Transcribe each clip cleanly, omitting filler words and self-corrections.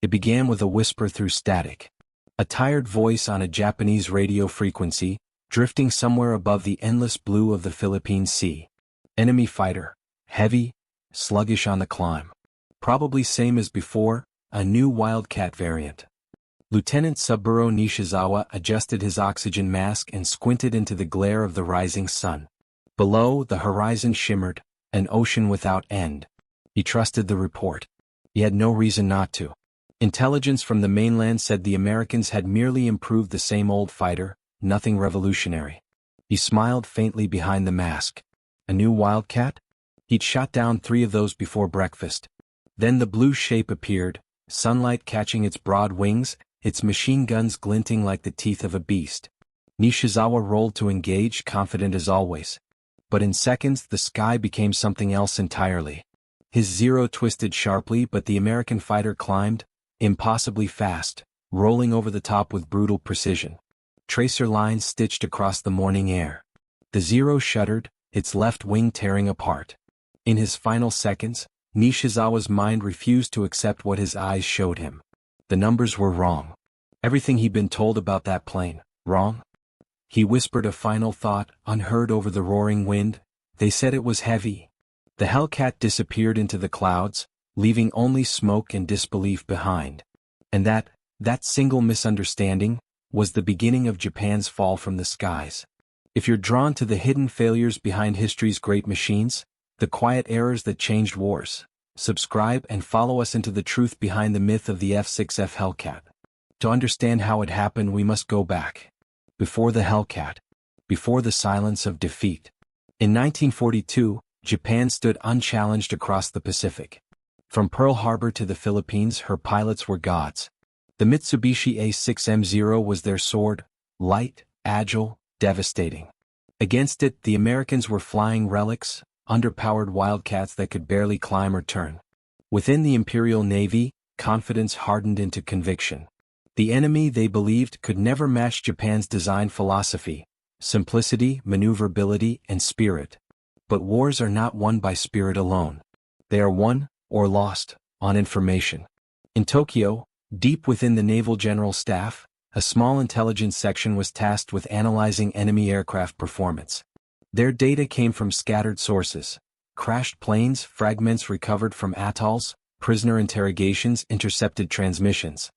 It began with a whisper through static. A tired voice on a Japanese radio frequency, drifting somewhere above the endless blue of the Philippine Sea. Enemy fighter. Heavy, sluggish on the climb. Probably same as before, a new Wildcat variant. Lieutenant Saburo Nishizawa adjusted his oxygen mask and squinted into the glare of the rising sun. Below, the horizon shimmered, an ocean without end. He trusted the report. He had no reason not to. Intelligence from the mainland said the Americans had merely improved the same old fighter, nothing revolutionary. He smiled faintly behind the mask. A new Wildcat? He'd shot down 3 of those before breakfast. Then the blue shape appeared, sunlight catching its broad wings, its machine guns glinting like the teeth of a beast. Nishizawa rolled to engage, confident as always. But in seconds the sky became something else entirely. His Zero twisted sharply, but the American fighter climbed, impossibly fast, rolling over the top with brutal precision. Tracer lines stitched across the morning air. The Zero shuddered, its left wing tearing apart. In his final seconds, Nishizawa's mind refused to accept what his eyes showed him. The numbers were wrong. Everything he'd been told about that plane, wrong? He whispered a final thought, unheard over the roaring wind. They said it was heavy. The Hellcat disappeared into the clouds, leaving only smoke and disbelief behind. And that single misunderstanding, was the beginning of Japan's fall from the skies. If you're drawn to the hidden failures behind history's great machines, the quiet errors that changed wars, subscribe and follow us into the truth behind the myth of the F6F Hellcat. To understand how it happened, we must go back. Before the Hellcat. Before the silence of defeat. In 1942, Japan stood unchallenged across the Pacific. From Pearl Harbor to the Philippines, her pilots were gods. The Mitsubishi A6M0 was their sword, light, agile, devastating. Against it, the Americans were flying relics, underpowered wildcats that could barely climb or turn. Within the Imperial Navy, confidence hardened into conviction. The enemy, they believed, could never match Japan's design philosophy, simplicity, maneuverability, and spirit. But wars are not won by spirit alone. They are won, or lost, on information. In Tokyo, deep within the Naval General Staff, a small intelligence section was tasked with analyzing enemy aircraft performance. Their data came from scattered sources: crashed planes, fragments recovered from atolls, prisoner interrogations, intercepted transmissions.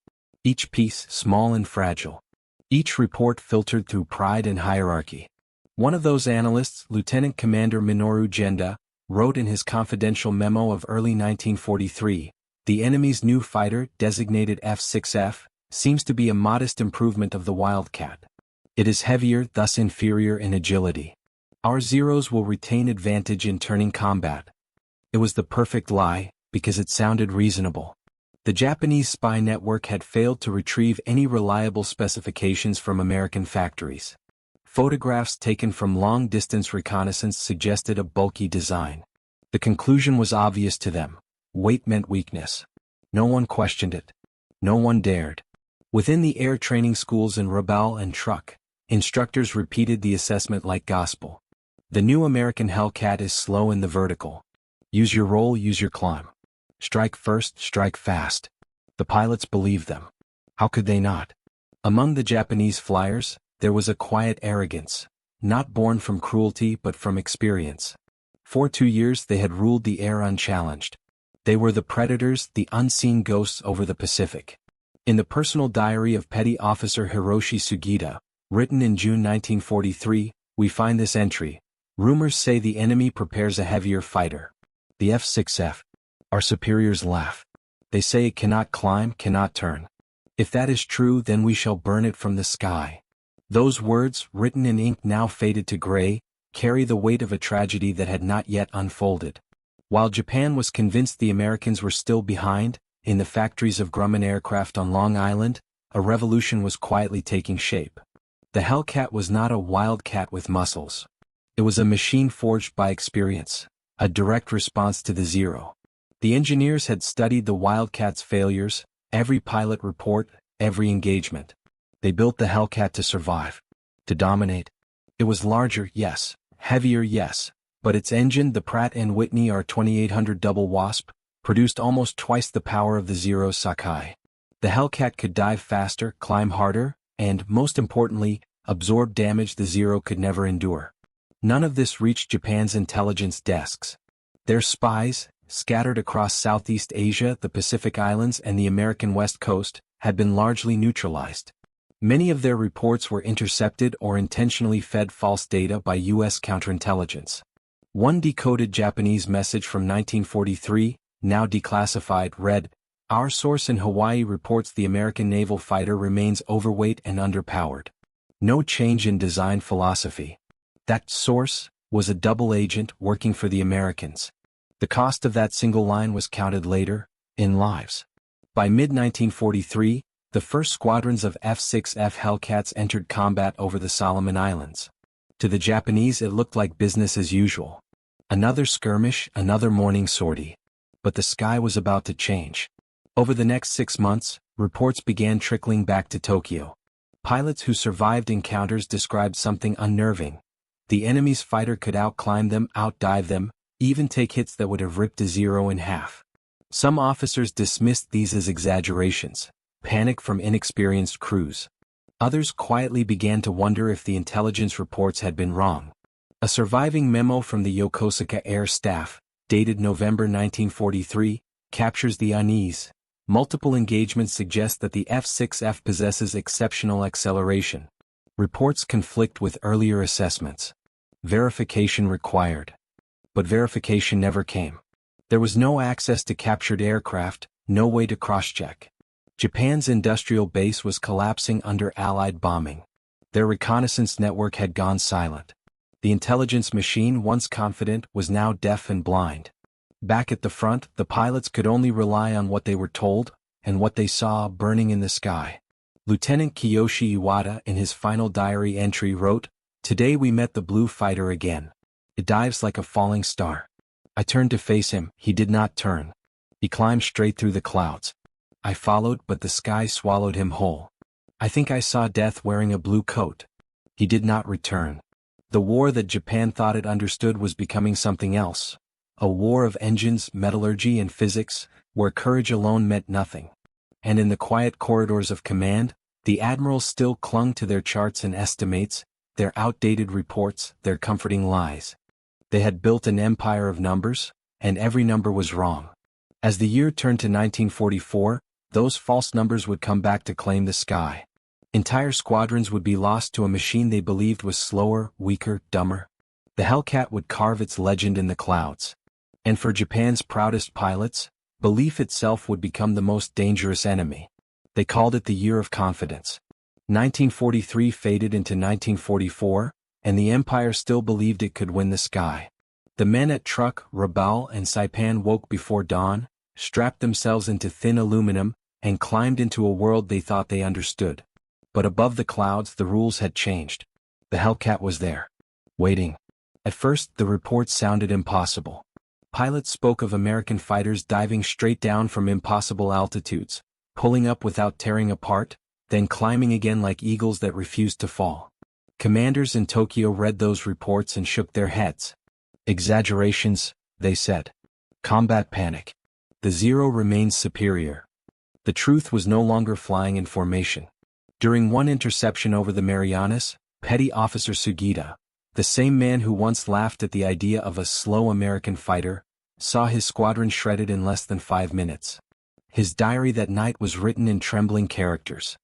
Each piece small and fragile. Each report filtered through pride and hierarchy. One of those analysts, Lieutenant Commander Minoru Genda, wrote in his confidential memo of early 1943, "The enemy's new fighter, designated F6F, seems to be a modest improvement of the Wildcat. It is heavier, thus inferior in agility. Our Zeros will retain advantage in turning combat." It was the perfect lie, because it sounded reasonable. The Japanese spy network had failed to retrieve any reliable specifications from American factories. Photographs taken from long-distance reconnaissance suggested a bulky design. The conclusion was obvious to them. Weight meant weakness. No one questioned it. No one dared. Within the air training schools in Rabaul and Truk, instructors repeated the assessment like gospel. The new American Hellcat is slow in the vertical. Use your roll, use your climb. Strike first, strike fast. The pilots believed them. How could they not? Among the Japanese flyers, there was a quiet arrogance, not born from cruelty but from experience. For 2 years they had ruled the air unchallenged. They were the predators, the unseen ghosts over the Pacific. In the personal diary of Petty Officer Hiroshi Sugita, written in June 1943, we find this entry: "Rumors say the enemy prepares a heavier fighter. The F6F. Our superiors laugh. They say it cannot climb, cannot turn. If that is true, then we shall burn it from the sky." Those words, written in ink now faded to gray, carry the weight of a tragedy that had not yet unfolded. While Japan was convinced the Americans were still behind, in the factories of Grumman Aircraft on Long Island, a revolution was quietly taking shape. The Hellcat was not a wildcat with muscles. It was a machine forged by experience, a direct response to the Zero. The engineers had studied the Wildcat's failures, every pilot report, every engagement. They built the Hellcat to survive, to dominate. It was larger, yes, heavier, yes, but its engine, the Pratt & Whitney R2800 Double Wasp, produced almost twice the power of the Zero Sakai. The Hellcat could dive faster, climb harder, and, most importantly, absorb damage the Zero could never endure. None of this reached Japan's intelligence desks. Their spies, scattered across Southeast Asia, the Pacific Islands, and the American West Coast, had been largely neutralized. Many of their reports were intercepted or intentionally fed false data by U.S. counterintelligence. One decoded Japanese message from 1943, now declassified, read, "Our source in Hawaii reports the American naval fighter remains overweight and underpowered. No change in design philosophy." That source was a double agent working for the Americans. The cost of that single line was counted later, in lives. By mid-1943, the first squadrons of F6F Hellcats entered combat over the Solomon Islands. To the Japanese it looked like business as usual. Another skirmish, another morning sortie. But the sky was about to change. Over the next 6 months, reports began trickling back to Tokyo. Pilots who survived encounters described something unnerving. The enemy's fighter could outclimb them, outdive them, even take hits that would have ripped a Zero in half. Some officers dismissed these as exaggerations, panic from inexperienced crews. Others quietly began to wonder if the intelligence reports had been wrong. A surviving memo from the Yokosuka Air Staff, dated November 1943, captures the unease. Multiple engagements suggest that the F6F possesses exceptional acceleration. Reports conflict with earlier assessments. Verification required. But verification never came. There was no access to captured aircraft, no way to cross-check. Japan's industrial base was collapsing under Allied bombing. Their reconnaissance network had gone silent. The intelligence machine, once confident, was now deaf and blind. Back at the front, the pilots could only rely on what they were told, and what they saw burning in the sky. Lieutenant Kiyoshi Iwata in his final diary entry wrote, "Today we met the blue fighter again. It dives like a falling star. I turned to face him, he did not turn. He climbed straight through the clouds. I followed, but the sky swallowed him whole. I think I saw death wearing a blue coat. He did not return." The war that Japan thought it understood was becoming something else. A war of engines, metallurgy, and physics, where courage alone meant nothing. And in the quiet corridors of command, the admirals still clung to their charts and estimates, their outdated reports, their comforting lies. They had built an empire of numbers, and every number was wrong. As the year turned to 1944, those false numbers would come back to claim the sky. Entire squadrons would be lost to a machine they believed was slower, weaker, dumber. The Hellcat would carve its legend in the clouds. And for Japan's proudest pilots, belief itself would become the most dangerous enemy. They called it the Year of Confidence. 1943 faded into 1944, and the empire still believed it could win the sky. The men at Truk, Rabaul, and Saipan woke before dawn, strapped themselves into thin aluminum, and climbed into a world they thought they understood. But above the clouds the rules had changed. The Hellcat was there. Waiting. At first the reports sounded impossible. Pilots spoke of American fighters diving straight down from impossible altitudes, pulling up without tearing apart, then climbing again like eagles that refused to fall. Commanders in Tokyo read those reports and shook their heads. Exaggerations, they said. Combat panic. The Zero remains superior. The truth was no longer flying in formation. During one interception over the Marianas, Petty Officer Sugita, the same man who once laughed at the idea of a slow American fighter, saw his squadron shredded in less than 5 minutes. His diary that night was written in trembling characters.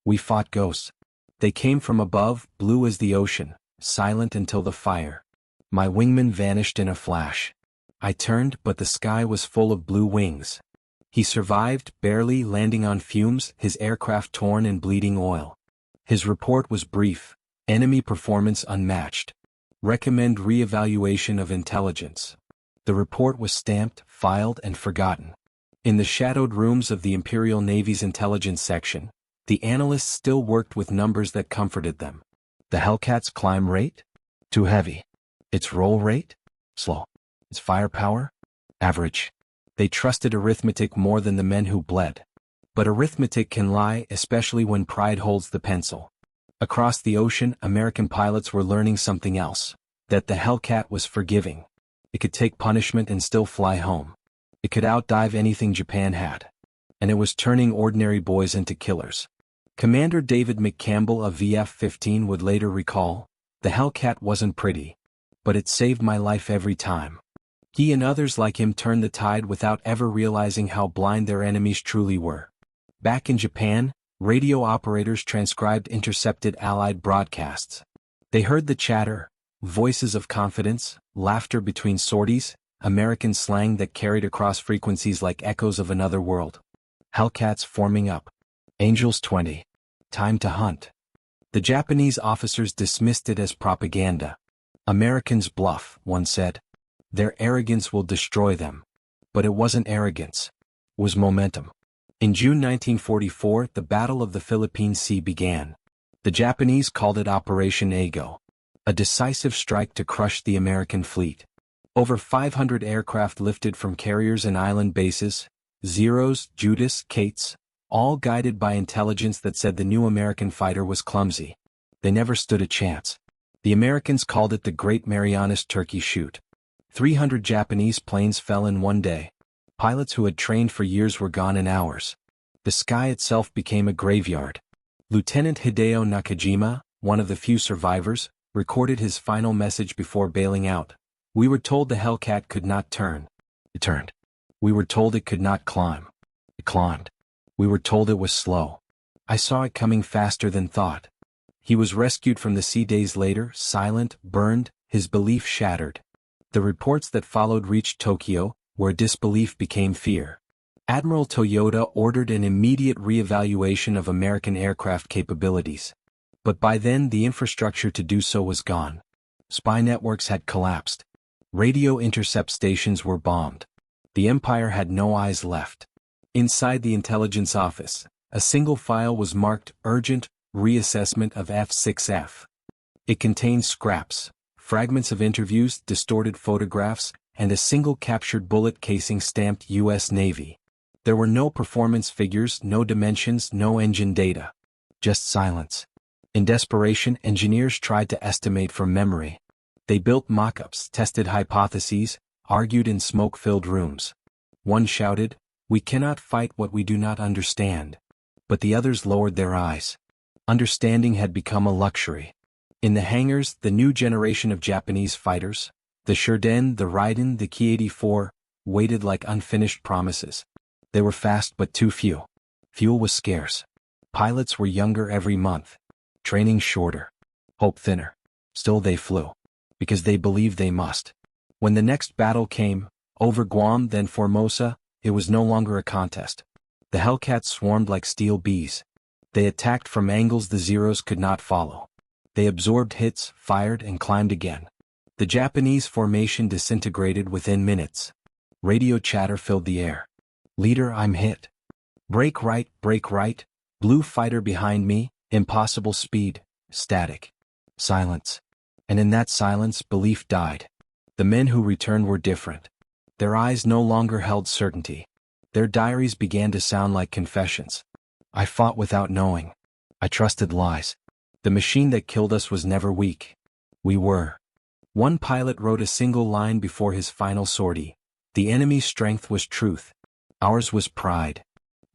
"We fought ghosts. They came from above, blue as the ocean, silent until the fire. My wingman vanished in a flash. I turned, but the sky was full of blue wings. He survived, barely, landing on fumes, his aircraft torn and bleeding oil. His report was brief, enemy performance unmatched. Recommend re-evaluation of intelligence." The report was stamped, filed, and forgotten. In the shadowed rooms of the Imperial Navy's intelligence section, the analysts still worked with numbers that comforted them. The Hellcat's climb rate? Too heavy. Its roll rate? Slow. Its firepower? Average. They trusted arithmetic more than the men who bled. But arithmetic can lie, especially when pride holds the pencil. Across the ocean, American pilots were learning something else. That the Hellcat was forgiving. It could take punishment and still fly home. It could outdive anything Japan had. and it was turning ordinary boys into killers. Commander David McCampbell of VF-15 would later recall, "The Hellcat wasn't pretty, but it saved my life every time." He and others like him turned the tide without ever realizing how blind their enemies truly were. Back in Japan, radio operators transcribed intercepted Allied broadcasts. They heard the chatter, voices of confidence, laughter between sorties, American slang that carried across frequencies like echoes of another world. Hellcats forming up. Angels 20. Time to hunt. The Japanese officers dismissed it as propaganda. "Americans bluff," one said. "Their arrogance will destroy them." But it wasn't arrogance. It was momentum. In June 1944, the Battle of the Philippine Sea began. The Japanese called it Operation Ago, a decisive strike to crush the American fleet. Over 500 aircraft lifted from carriers and island bases, Zeros, Judas, Kates, all guided by intelligence that said the new American fighter was clumsy. They never stood a chance. The Americans called it the Great Marianas Turkey Shoot. 300 Japanese planes fell in one day. Pilots who had trained for years were gone in hours. The sky itself became a graveyard. Lieutenant Hideo Nakajima, one of the few survivors, recorded his final message before bailing out. "We were told the Hellcat could not turn. It turned. We were told it could not climb. It climbed. We were told it was slow. I saw it coming faster than thought." He was rescued from the sea days later, silent, burned, his belief shattered. The reports that followed reached Tokyo, where disbelief became fear. Admiral Toyota ordered an immediate re-evaluation of American aircraft capabilities. But by then the infrastructure to do so was gone. Spy networks had collapsed. Radio intercept stations were bombed. The empire had no eyes left. Inside the intelligence office, a single file was marked "Urgent Reassessment of F6F." It contained scraps, fragments of interviews, distorted photographs, and a single captured bullet casing stamped U.S. Navy. There were no performance figures, no dimensions, no engine data. Just silence. In desperation, engineers tried to estimate from memory. They built mock-ups, tested hypotheses, argued in smoke-filled rooms. One shouted, "We cannot fight what we do not understand." But the others lowered their eyes. Understanding had become a luxury. In the hangars, the new generation of Japanese fighters, the Shurden, the Raiden, the Ki-84, waited like unfinished promises. They were fast but too few. Fuel was scarce. Pilots were younger every month. Training shorter. Hope thinner. Still they flew. Because they believed they must. When the next battle came, over Guam then Formosa, it was no longer a contest. The Hellcats swarmed like steel bees. They attacked from angles the Zeros could not follow. They absorbed hits, fired, and climbed again. The Japanese formation disintegrated within minutes. Radio chatter filled the air. "Leader, I'm hit. Brake right, blue fighter behind me, impossible speed, static." Silence. And in that silence, belief died. The men who returned were different. Their eyes no longer held certainty. Their diaries began to sound like confessions. "I fought without knowing. I trusted lies. The machine that killed us was never weak. We were." One pilot wrote a single line before his final sortie. "The enemy's strength was truth. Ours was pride."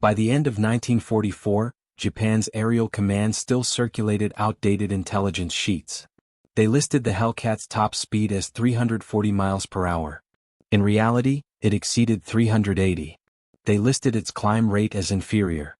By the end of 1944, Japan's aerial command still circulated outdated intelligence sheets. They listed the Hellcat's top speed as 340 miles per hour. In reality, it exceeded 380. They listed its climb rate as inferior.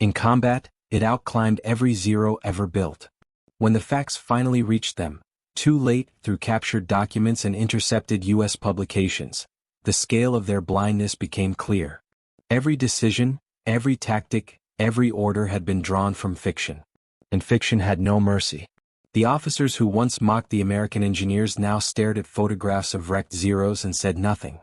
In combat, it outclimbed every Zero ever built. When the facts finally reached them, too late through captured documents and intercepted U.S. publications, the scale of their blindness became clear. Every decision, every tactic, every order had been drawn from fiction. And fiction had no mercy. The officers who once mocked the American engineers now stared at photographs of wrecked Zeros and said nothing.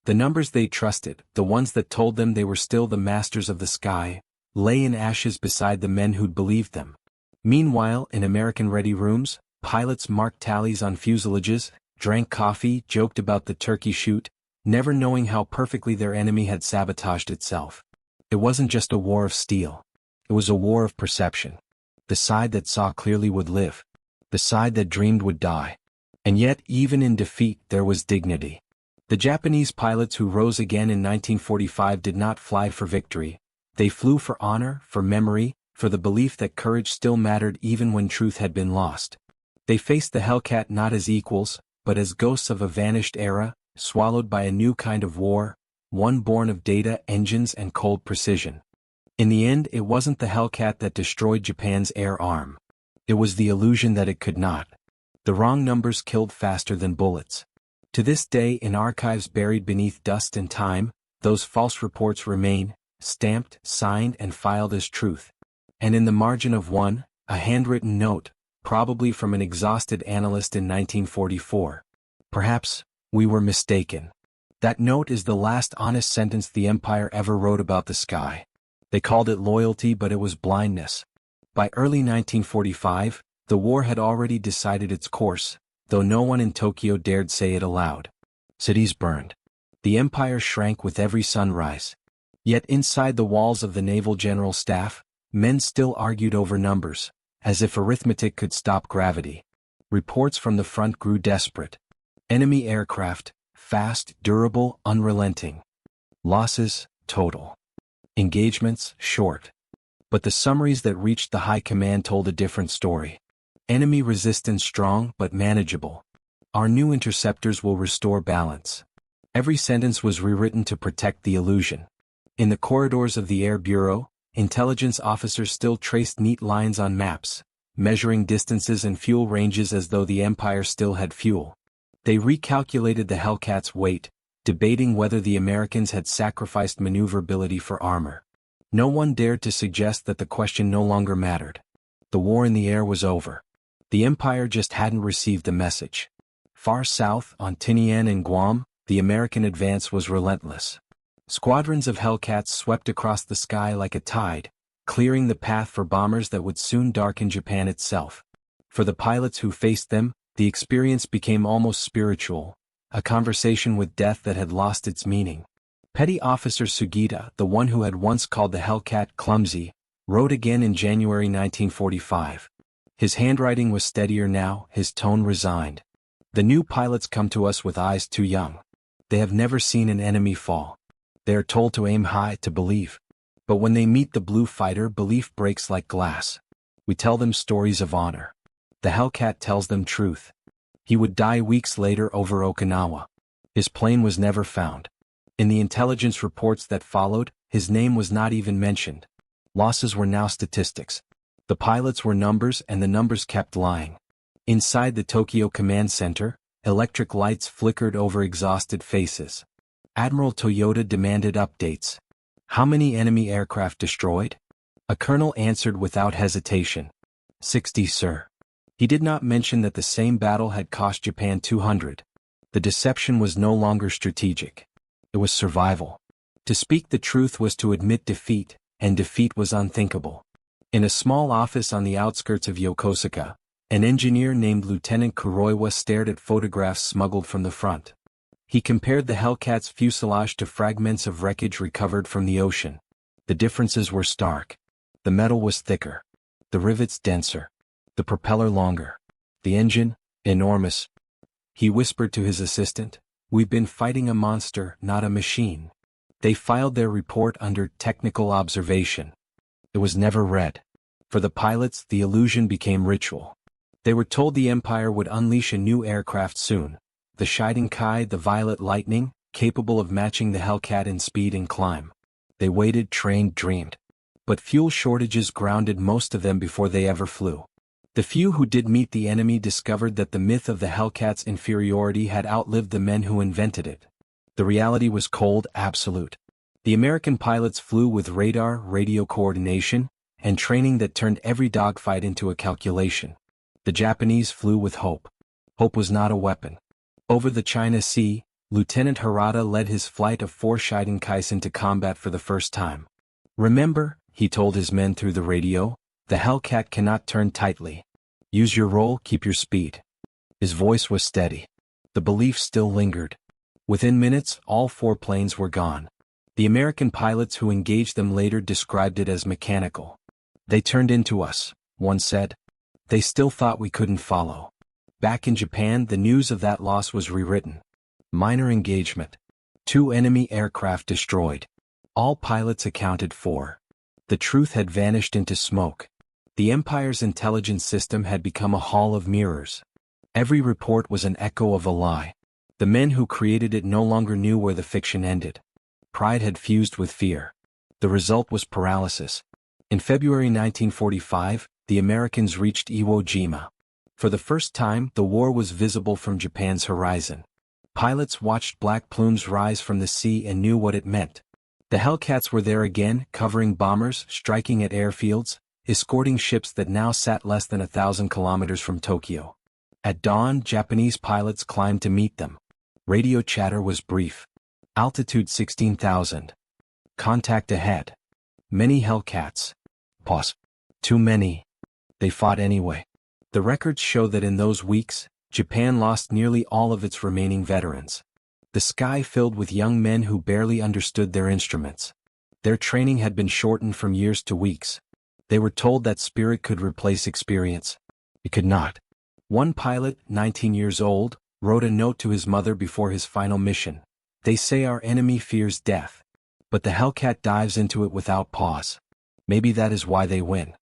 The numbers they trusted, the ones that told them they were still the masters of the sky, lay in ashes beside the men who'd believed them. Meanwhile, in American ready rooms, pilots marked tallies on fuselages, drank coffee, joked about the turkey shoot, never knowing how perfectly their enemy had sabotaged itself. It wasn't just a war of steel. It was a war of perception. The side that saw clearly would live. The side that dreamed would die. And yet, even in defeat, there was dignity. The Japanese pilots who rose again in 1945 did not fly for victory. They flew for honor, for memory, for the belief that courage still mattered even when truth had been lost. They faced the Hellcat not as equals, but as ghosts of a vanished era, swallowed by a new kind of war, one born of data, engines, and cold precision. In the end, it wasn't the Hellcat that destroyed Japan's air arm. It was the illusion that it could not. The wrong numbers killed faster than bullets. To this day, in archives buried beneath dust and time, those false reports remain, stamped, signed, and filed as truth. And in the margin of one, a handwritten note, probably from an exhausted analyst in 1944. Perhaps, we were mistaken. That note is the last honest sentence the Empire ever wrote about the sky. They called it loyalty, but it was blindness. By early 1945, the war had already decided its course, though no one in Tokyo dared say it aloud. Cities burned. The Empire shrank with every sunrise. Yet inside the walls of the Naval General Staff, men still argued over numbers, as if arithmetic could stop gravity. Reports from the front grew desperate. Enemy aircraft, fast, durable, unrelenting. Losses, total. Engagements, short. But the summaries that reached the high command told a different story. Enemy resistance strong but manageable. Our new interceptors will restore balance. Every sentence was rewritten to protect the illusion. In the corridors of the Air Bureau, intelligence officers still traced neat lines on maps, measuring distances and fuel ranges as though the Empire still had fuel. They recalculated the Hellcat's weight, debating whether the Americans had sacrificed maneuverability for armor. No one dared to suggest that the question no longer mattered. The war in the air was over. The Empire just hadn't received the message. Far south, on Tinian and Guam, the American advance was relentless. Squadrons of Hellcats swept across the sky like a tide, clearing the path for bombers that would soon darken Japan itself. For the pilots who faced them, the experience became almost spiritual, a conversation with death that had lost its meaning. Petty Officer Sugita, the one who had once called the Hellcat clumsy, wrote again in January 1945. His handwriting was steadier now, his tone resigned. The new pilots come to us with eyes too young. They have never seen an enemy fall. They are told to aim high, to believe. But when they meet the blue fighter, belief breaks like glass. We tell them stories of honor. The Hellcat tells them truth. He would die weeks later over Okinawa. His plane was never found. In the intelligence reports that followed, his name was not even mentioned. Losses were now statistics. The pilots were numbers, and the numbers kept lying. Inside the Tokyo Command Center, electric lights flickered over exhausted faces. Admiral Toyota demanded updates. How many enemy aircraft destroyed? A colonel answered without hesitation. 60, sir. He did not mention that the same battle had cost Japan 200. The deception was no longer strategic. It was survival. To speak the truth was to admit defeat, and defeat was unthinkable. In a small office on the outskirts of Yokosuka, an engineer named Lieutenant Kuroiwa stared at photographs smuggled from the front. He compared the Hellcat's fuselage to fragments of wreckage recovered from the ocean. The differences were stark. The metal was thicker. The rivets denser. The propeller longer. The engine, enormous. He whispered to his assistant, "We've been fighting a monster, not a machine." They filed their report under technical observation. It was never read. For the pilots, the illusion became ritual. They were told the Empire would unleash a new aircraft soon. The Shidenkai, the Violet Lightning, capable of matching the Hellcat in speed and climb. They waited, trained, dreamed. But fuel shortages grounded most of them before they ever flew. The few who did meet the enemy discovered that the myth of the Hellcat's inferiority had outlived the men who invented it. The reality was cold, absolute. The American pilots flew with radar, radio coordination, and training that turned every dogfight into a calculation. The Japanese flew with hope. Hope was not a weapon. Over the China Sea, Lieutenant Harada led his flight of 4 Shidenkais into combat for the first time. "Remember," he told his men through the radio, "the Hellcat cannot turn tightly. Use your roll, keep your speed." His voice was steady. The belief still lingered. Within minutes, all 4 planes were gone. The American pilots who engaged them later described it as mechanical. "They turned into us," one said. "They still thought we couldn't follow." Back in Japan, the news of that loss was rewritten. Minor engagement. 2 enemy aircraft destroyed. All pilots accounted for. The truth had vanished into smoke. The Empire's intelligence system had become a hall of mirrors. Every report was an echo of a lie. The men who created it no longer knew where the fiction ended. Pride had fused with fear. The result was paralysis. In February 1945, the Americans reached Iwo Jima. For the first time, the war was visible from Japan's horizon. Pilots watched black plumes rise from the sea and knew what it meant. The Hellcats were there again, covering bombers, striking at airfields, escorting ships that now sat less than 1,000 kilometers from Tokyo. At dawn, Japanese pilots climbed to meet them. Radio chatter was brief. Altitude 16,000. Contact ahead. Many Hellcats. Pause. Too many. They fought anyway. The records show that in those weeks, Japan lost nearly all of its remaining veterans. The sky filled with young men who barely understood their instruments. Their training had been shortened from years to weeks. They were told that spirit could replace experience. It could not. One pilot, 19 years old, wrote a note to his mother before his final mission. They say our enemy fears death. But the Hellcat dives into it without pause. Maybe that is why they win.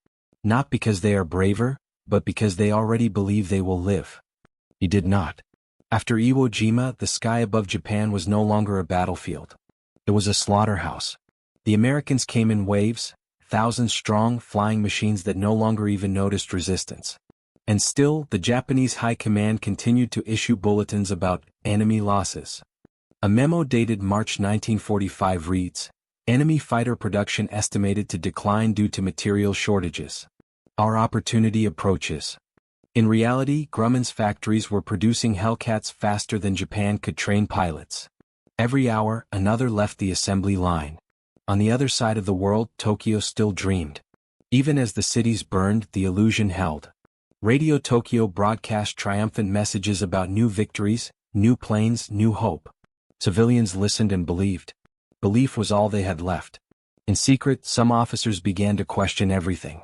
Not because they are braver, but because they already believe they will live. He did not. After Iwo Jima, the sky above Japan was no longer a battlefield. It was a slaughterhouse. The Americans came in waves, thousands strong, flying machines that no longer even noticed resistance. And still, the Japanese High Command continued to issue bulletins about enemy losses. A memo dated March 1945 reads, "Enemy fighter production estimated to decline due to material shortages. Our opportunity approaches." In reality, Grumman's factories were producing Hellcats faster than Japan could train pilots. Every hour, another left the assembly line. On the other side of the world, Tokyo still dreamed. Even as the cities burned, the illusion held. Radio Tokyo broadcast triumphant messages about new victories, new planes, new hope. Civilians listened and believed. Belief was all they had left. In secret, some officers began to question everything.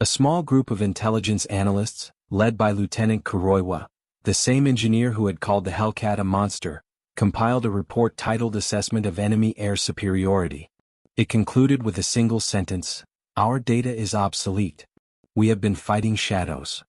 A small group of intelligence analysts, led by Lieutenant Kuroiwa, the same engineer who had called the Hellcat a monster, compiled a report titled Assessment of Enemy Air Superiority. It concluded with a single sentence, "Our data is obsolete. We have been fighting shadows."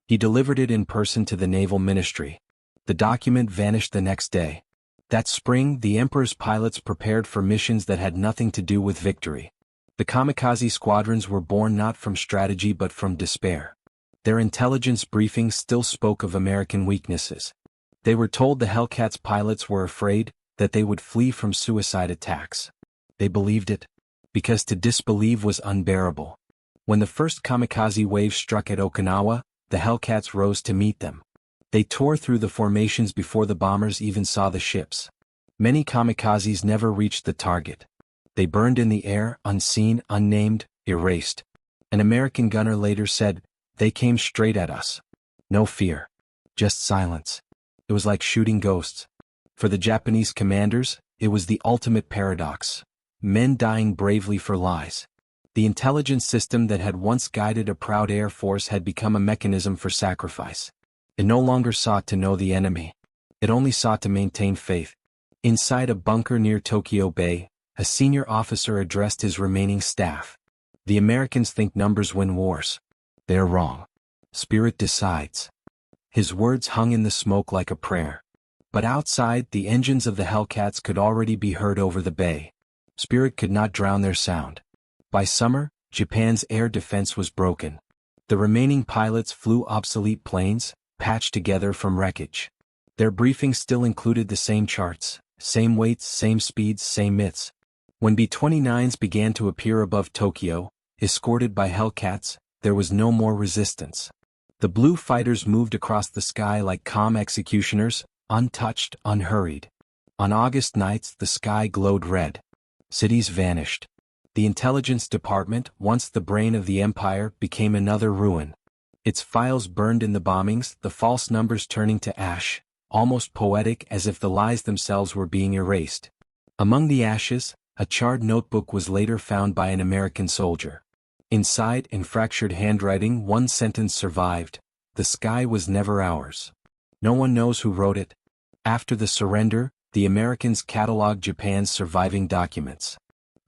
He delivered it in person to the Naval Ministry. The document vanished the next day. That spring, the Emperor's pilots prepared for missions that had nothing to do with victory. The kamikaze squadrons were born not from strategy but from despair. Their intelligence briefings still spoke of American weaknesses. They were told the Hellcats pilots were afraid that they would flee from suicide attacks. They believed it, because to disbelieve was unbearable. When the first kamikaze wave struck at Okinawa, the Hellcats rose to meet them. They tore through the formations before the bombers even saw the ships. Many kamikazes never reached the target. They burned in the air, unseen, unnamed, erased. An American gunner later said, "They came straight at us. No fear. Just silence." It was like shooting ghosts. For the Japanese commanders, it was the ultimate paradox. Men dying bravely for lies. The intelligence system that had once guided a proud air force had become a mechanism for sacrifice. It no longer sought to know the enemy. It only sought to maintain faith. Inside a bunker near Tokyo Bay, a senior officer addressed his remaining staff. "The Americans think numbers win wars. They are wrong. Spirit decides." His words hung in the smoke like a prayer. But outside, the engines of the Hellcats could already be heard over the bay. Spirit could not drown their sound. By summer, Japan's air defense was broken. The remaining pilots flew obsolete planes, patched together from wreckage. Their briefings still included the same charts, same weights, same speeds, same myths. When B-29s began to appear above Tokyo, escorted by Hellcats, there was no more resistance. The blue fighters moved across the sky like calm executioners, untouched, unhurried. On August nights, the sky glowed red. Cities vanished. The intelligence department, once the brain of the empire, became another ruin. Its files burned in the bombings, the false numbers turning to ash, almost poetic as if the lies themselves were being erased. Among the ashes, a charred notebook was later found by an American soldier. Inside, in fractured handwriting, one sentence survived: "The sky was never ours." No one knows who wrote it. After the surrender, the Americans cataloged Japan's surviving documents.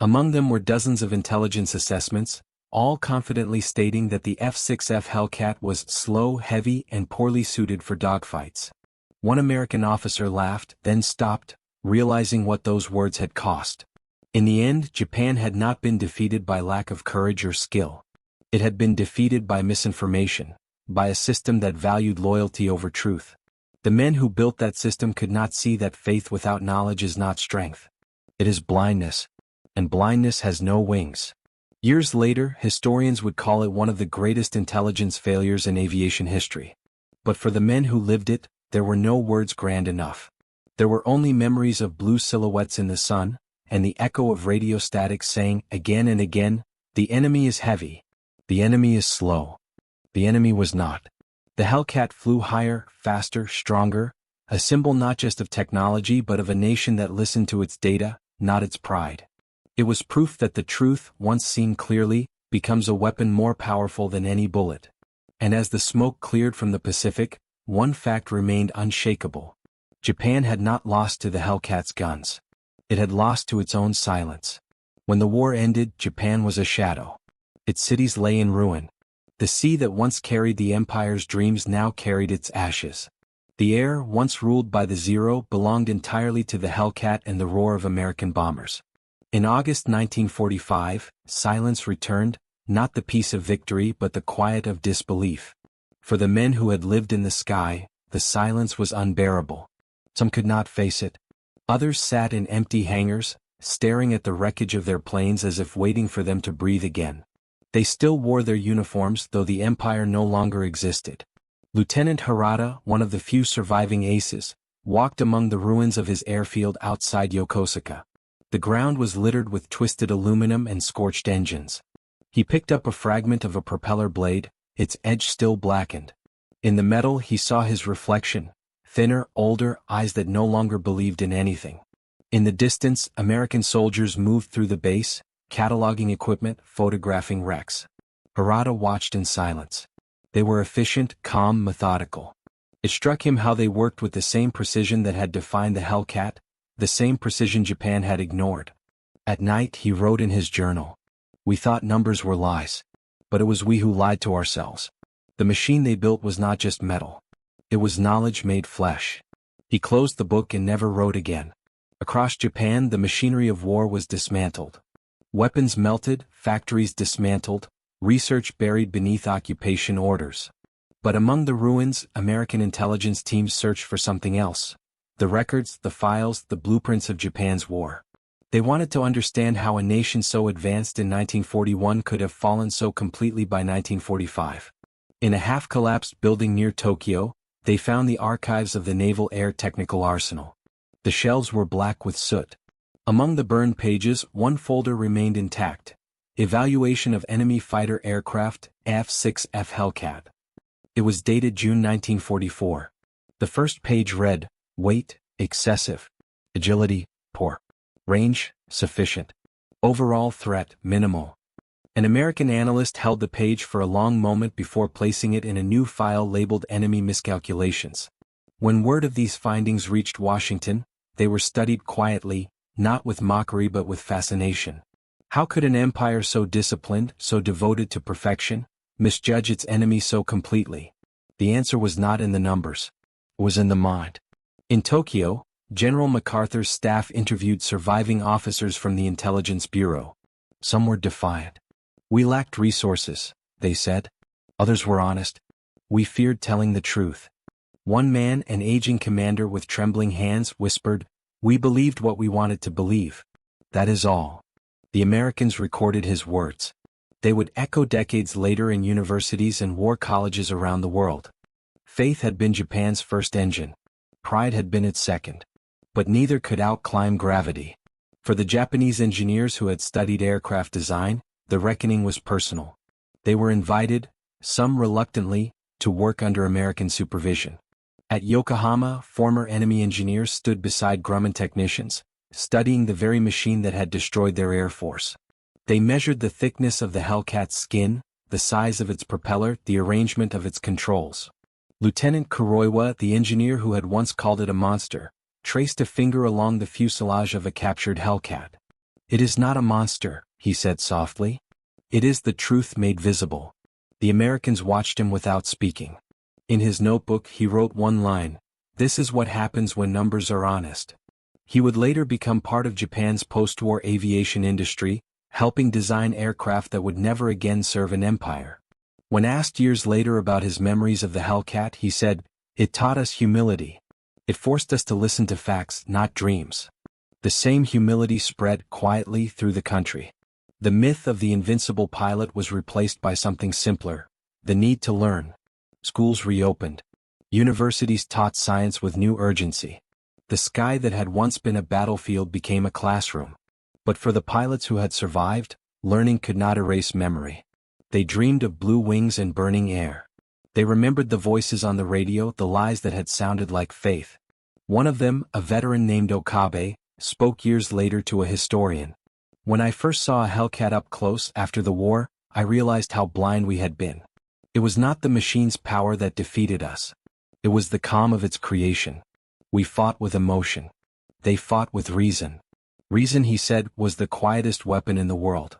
Among them were dozens of intelligence assessments, all confidently stating that the F6F Hellcat was slow, heavy, and poorly suited for dogfights. One American officer laughed, then stopped, realizing what those words had cost. In the end, Japan had not been defeated by lack of courage or skill. It had been defeated by misinformation, by a system that valued loyalty over truth. The men who built that system could not see that faith without knowledge is not strength. It is blindness. And blindness has no wings. Years later, historians would call it one of the greatest intelligence failures in aviation history. But for the men who lived it, there were no words grand enough. There were only memories of blue silhouettes in the sun, and the echo of radio static saying again and again, "The enemy is heavy. The enemy is slow." The enemy was not. The Hellcat flew higher, faster, stronger, a symbol not just of technology but of a nation that listened to its data, not its pride. It was proof that the truth, once seen clearly, becomes a weapon more powerful than any bullet. And as the smoke cleared from the Pacific, one fact remained unshakable. Japan had not lost to the Hellcat's guns. It had lost to its own silence. When the war ended, Japan was a shadow. Its cities lay in ruin. The sea that once carried the empire's dreams now carried its ashes. The air, once ruled by the Zero, belonged entirely to the Hellcat and the roar of American bombers. In August 1945, silence returned, not the peace of victory but the quiet of disbelief. For the men who had lived in the sky, the silence was unbearable. Some could not face it. Others sat in empty hangars, staring at the wreckage of their planes as if waiting for them to breathe again. They still wore their uniforms though the empire no longer existed. Lieutenant Harada, one of the few surviving aces, walked among the ruins of his airfield outside Yokosuka. The ground was littered with twisted aluminum and scorched engines. He picked up a fragment of a propeller blade, its edge still blackened. In the metal he saw his reflection, thinner, older, eyes that no longer believed in anything. In the distance, American soldiers moved through the base, cataloging equipment, photographing wrecks. Harada watched in silence. They were efficient, calm, methodical. It struck him how they worked with the same precision that had defined the Hellcat, the same precision Japan had ignored. At night he wrote in his journal, "We thought numbers were lies. But it was we who lied to ourselves. The machine they built was not just metal. It was knowledge made flesh." He closed the book and never wrote again. Across Japan the machinery of war was dismantled. Weapons melted, factories dismantled, research buried beneath occupation orders. But among the ruins, American intelligence teams searched for something else. The records, the files, the blueprints of Japan's war. They wanted to understand how a nation so advanced in 1941 could have fallen so completely by 1945. In a half-collapsed building near Tokyo, they found the archives of the Naval Air Technical Arsenal. The shelves were black with soot. Among the burned pages, one folder remained intact. Evaluation of Enemy Fighter Aircraft, F6F Hellcat. It was dated June 1944. The first page read, "Weight, excessive. Agility, poor. Range, sufficient. Overall threat, minimal." An American analyst held the page for a long moment before placing it in a new file labeled Enemy Miscalculations. When word of these findings reached Washington, they were studied quietly, not with mockery but with fascination. How could an empire so disciplined, so devoted to perfection, misjudge its enemy so completely? The answer was not in the numbers. It was in the mind. In Tokyo, General MacArthur's staff interviewed surviving officers from the Intelligence Bureau. Some were defiant. "We lacked resources," they said. Others were honest. "We feared telling the truth." One man, an aging commander with trembling hands, whispered, "We believed what we wanted to believe. That is all." The Americans recorded his words. They would echo decades later in universities and war colleges around the world. Faith had been Japan's first engine. Pride had been its second. But neither could outclimb gravity. For the Japanese engineers who had studied aircraft design, the reckoning was personal. They were invited, some reluctantly, to work under American supervision. At Yokohama, former enemy engineers stood beside Grumman technicians, studying the very machine that had destroyed their air force. They measured the thickness of the Hellcat's skin, the size of its propeller, the arrangement of its controls. Lieutenant Kuroiwa, the engineer who had once called it a monster, traced a finger along the fuselage of a captured Hellcat. "It is not a monster," he said softly. "It is the truth made visible." The Americans watched him without speaking. In his notebook he wrote one line, "This is what happens when numbers are honest." He would later become part of Japan's post-war aviation industry, helping design aircraft that would never again serve an empire. When asked years later about his memories of the Hellcat, he said, "It taught us humility. It forced us to listen to facts, not dreams." The same humility spread quietly through the country. The myth of the invincible pilot was replaced by something simpler: the need to learn. Schools reopened. Universities taught science with new urgency. The sky that had once been a battlefield became a classroom. But for the pilots who had survived, learning could not erase memory. They dreamed of blue wings and burning air. They remembered the voices on the radio, the lies that had sounded like faith. One of them, a veteran named Okabe, spoke years later to a historian. "When I first saw a Hellcat up close after the war, I realized how blind we had been. It was not the machine's power that defeated us. It was the calm of its creation. We fought with emotion. They fought with reason." Reason, he said, was the quietest weapon in the world.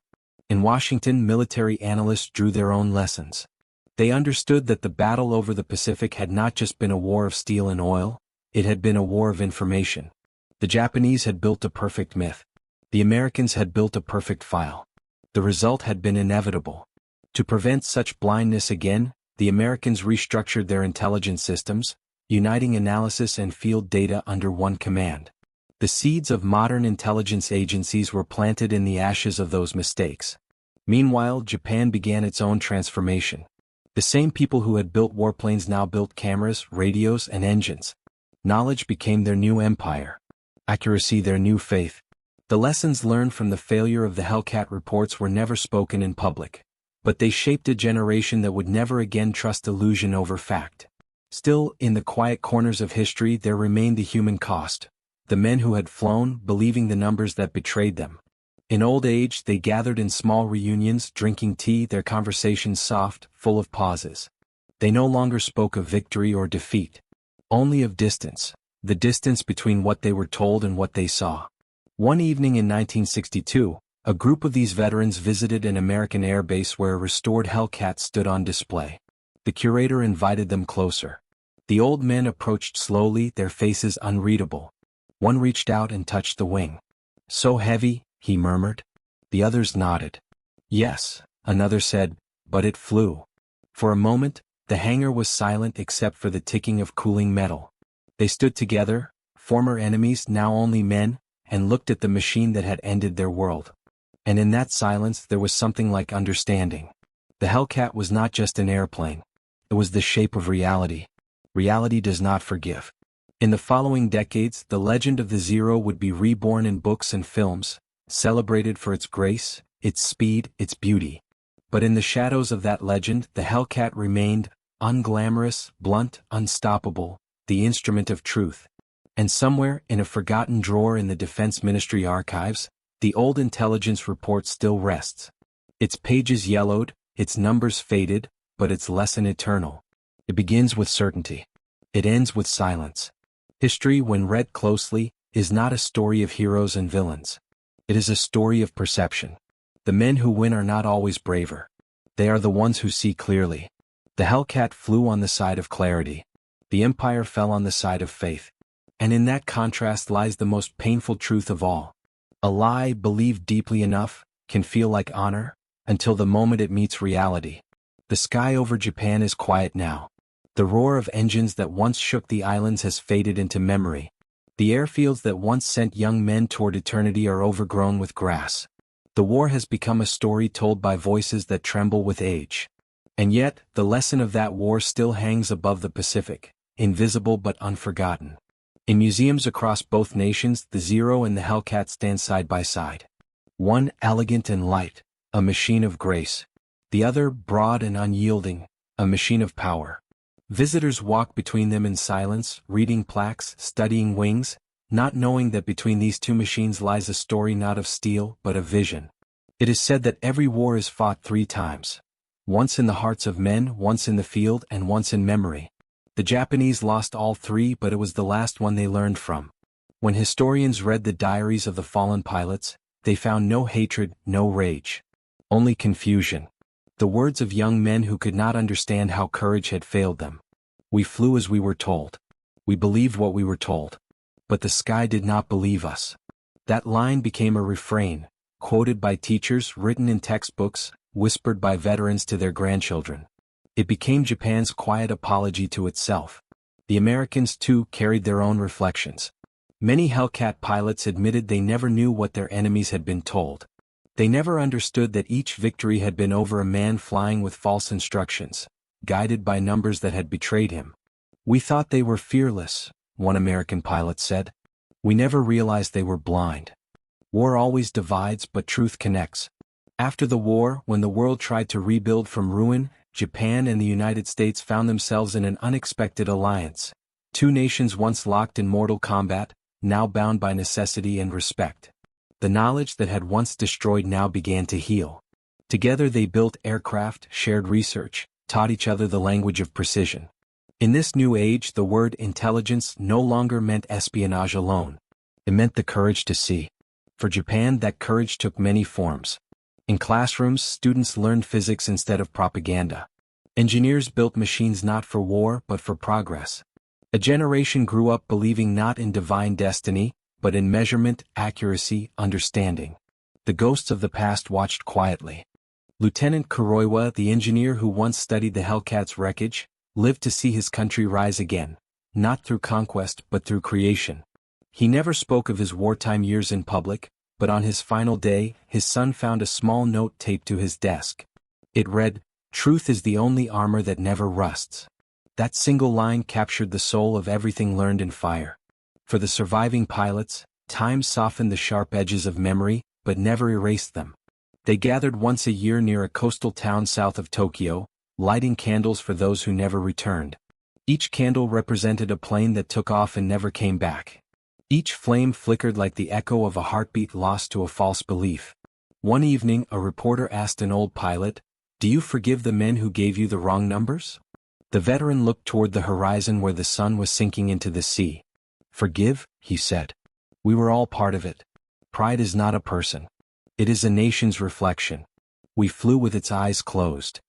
In Washington, military analysts drew their own lessons. They understood that the battle over the Pacific had not just been a war of steel and oil, it had been a war of information. The Japanese had built a perfect myth. The Americans had built a perfect file. The result had been inevitable. To prevent such blindness again, the Americans restructured their intelligence systems, uniting analysis and field data under one command. The seeds of modern intelligence agencies were planted in the ashes of those mistakes. Meanwhile, Japan began its own transformation. The same people who had built warplanes now built cameras, radios, and engines. Knowledge became their new empire. Accuracy their new faith. The lessons learned from the failure of the Hellcat reports were never spoken in public. But they shaped a generation that would never again trust illusion over fact. Still, in the quiet corners of history there remained the human cost. The men who had flown, believing the numbers that betrayed them. In old age they gathered in small reunions, drinking tea, their conversations soft, full of pauses. They no longer spoke of victory or defeat. Only of distance. The distance between what they were told and what they saw. One evening in 1962, a group of these veterans visited an American air base where a restored Hellcat stood on display. The curator invited them closer. The old men approached slowly, their faces unreadable. One reached out and touched the wing. "So heavy," he murmured. The others nodded. "Yes," another said, "but it flew." For a moment, the hangar was silent except for the ticking of cooling metal. They stood together, former enemies, now only men, and looked at the machine that had ended their world. And in that silence there was something like understanding. The Hellcat was not just an airplane. It was the shape of reality. Reality does not forgive. In the following decades, the legend of the Zero would be reborn in books and films, celebrated for its grace, its speed, its beauty. But in the shadows of that legend, the Hellcat remained, unglamorous, blunt, unstoppable, the instrument of truth. And somewhere, in a forgotten drawer in the Defense Ministry archives, the old intelligence report still rests. Its pages yellowed, its numbers faded, but its lesson eternal. It begins with certainty. It ends with silence. History, when read closely, is not a story of heroes and villains. It is a story of perception. The men who win are not always braver. They are the ones who see clearly. The Hellcat flew on the side of clarity. The empire fell on the side of faith. And in that contrast lies the most painful truth of all. A lie, believed deeply enough, can feel like honor, until the moment it meets reality. The sky over Japan is quiet now. The roar of engines that once shook the islands has faded into memory. The airfields that once sent young men toward eternity are overgrown with grass. The war has become a story told by voices that tremble with age. And yet, the lesson of that war still hangs above the Pacific, invisible but unforgotten. In museums across both nations, the Zero and the Hellcat stand side by side. One elegant and light, a machine of grace. The other broad and unyielding, a machine of power. Visitors walk between them in silence, reading plaques, studying wings, not knowing that between these two machines lies a story not of steel but of vision. It is said that every war is fought 3 times. Once in the hearts of men, once in the field, and once in memory. The Japanese lost all 3, but it was the last one they learned from. When historians read the diaries of the fallen pilots, They found no hatred, no rage. Only confusion. The words of young men who could not understand how courage had failed them. We flew as we were told. We believed what we were told. But the sky did not believe us. That line became a refrain, quoted by teachers, written in textbooks, whispered by veterans to their grandchildren. It became Japan's quiet apology to itself. The Americans, too, carried their own reflections. Many Hellcat pilots admitted they never knew what their enemies had been told. They never understood that each victory had been over a man flying with false instructions, guided by numbers that had betrayed him. "We thought they were fearless," one American pilot said. "We never realized they were blind." War always divides, but truth connects. After the war, when the world tried to rebuild from ruin, Japan and the United States found themselves in an unexpected alliance. Two nations once locked in mortal combat, now bound by necessity and respect. The knowledge that had once destroyed now began to heal. Together they built aircraft, shared research, taught each other the language of precision. In this new age, the word intelligence no longer meant espionage alone. It meant the courage to see. For Japan, that courage took many forms. In classrooms, students learned physics instead of propaganda. Engineers built machines not for war but for progress. A generation grew up believing not in divine destiny, but in measurement, accuracy, understanding. The ghosts of the past watched quietly. Lieutenant Kuroiwa, the engineer who once studied the Hellcat's wreckage, lived to see his country rise again, not through conquest but through creation. He never spoke of his wartime years in public, but on his final day, his son found a small note taped to his desk. It read, "Truth is the only armor that never rusts." That single line captured the soul of everything learned in fire. For the surviving pilots, time softened the sharp edges of memory, but never erased them. They gathered once a year near a coastal town south of Tokyo, lighting candles for those who never returned. Each candle represented a plane that took off and never came back. Each flame flickered like the echo of a heartbeat lost to a false belief. One evening, a reporter asked an old pilot, "Do you forgive the men who gave you the wrong numbers?" The veteran looked toward the horizon where the sun was sinking into the sea. "Forgive?" he said. "We were all part of it. Pride is not a person. It is a nation's reflection." We flew with its eyes closed.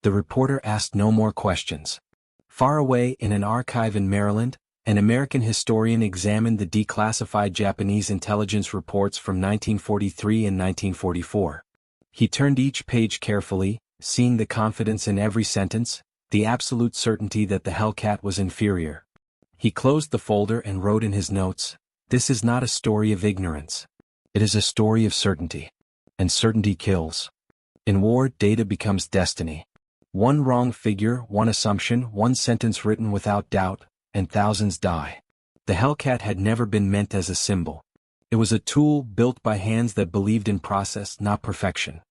The reporter asked no more questions. Far away in an archive in Maryland, an American historian examined the declassified Japanese intelligence reports from 1943 and 1944. He turned each page carefully, seeing the confidence in every sentence, the absolute certainty that the Hellcat was inferior. He closed the folder and wrote in his notes, "This is not a story of ignorance. It is a story of certainty. And certainty kills. In war, data becomes destiny. One wrong figure, one assumption, one sentence written without doubt, and thousands die." The Hellcat had never been meant as a symbol. It was a tool built by hands that believed in process, not perfection.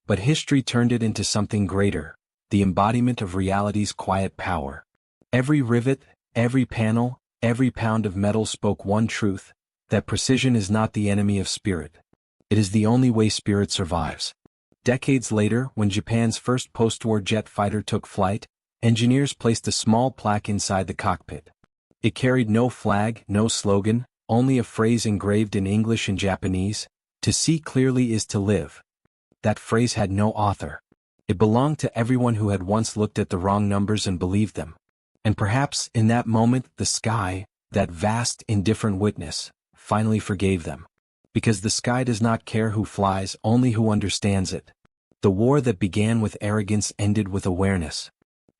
But history turned it into something greater, the embodiment of reality's quiet power. Every rivet, every panel, every pound of metal spoke one truth, that precision is not the enemy of spirit. It is the only way spirit survives. Decades later, when Japan's first post-war jet fighter took flight, engineers placed a small plaque inside the cockpit. It carried no flag, no slogan, only a phrase engraved in English and Japanese, "To see clearly is to live." That phrase had no author. It belonged to everyone who had once looked at the wrong numbers and believed them. And perhaps, in that moment, the sky, that vast, indifferent witness, finally forgave them. Because the sky does not care who flies, only who understands it. The war that began with arrogance ended with awareness.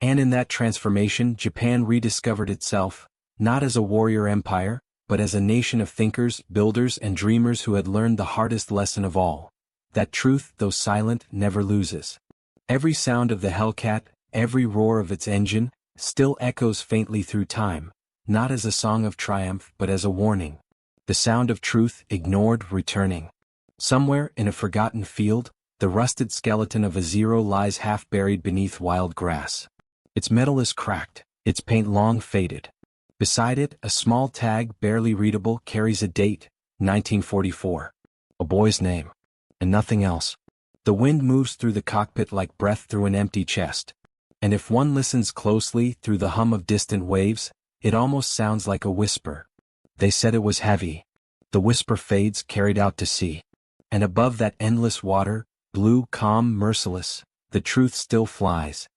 And in that transformation, Japan rediscovered itself, not as a warrior empire, but as a nation of thinkers, builders, and dreamers who had learned the hardest lesson of all. That truth, though silent, never loses. Every sound of the Hellcat, every roar of its engine, still echoes faintly through time, not as a song of triumph but as a warning. The sound of truth, ignored, returning. Somewhere, in a forgotten field, the rusted skeleton of a Zero lies half buried beneath wild grass. Its metal is cracked, its paint long faded. Beside it, a small tag, barely readable, carries a date, 1944. A boy's name. And nothing else. The wind moves through the cockpit like breath through an empty chest. And if one listens closely, through the hum of distant waves, it almost sounds like a whisper. They said it was heavy. The whisper fades, carried out to sea. And above that endless water, blue, calm, merciless, the truth still flies.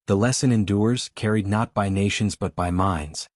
The lesson endures, carried not by nations but by minds.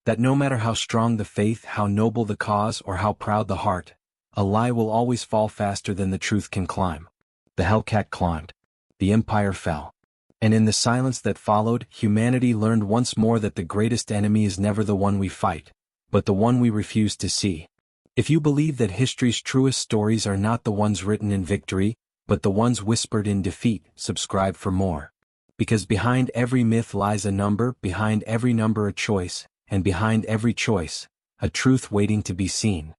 That no matter how strong the faith, how noble the cause, or how proud the heart, a lie will always fall faster than the truth can climb. The Hellcat climbed. The empire fell. And in the silence that followed, humanity learned once more that the greatest enemy is never the one we fight, but the one we refuse to see. If you believe that history's truest stories are not the ones written in victory, but the ones whispered in defeat, subscribe for more. Because behind every myth lies a number, behind every number a choice, and behind every choice, a truth waiting to be seen.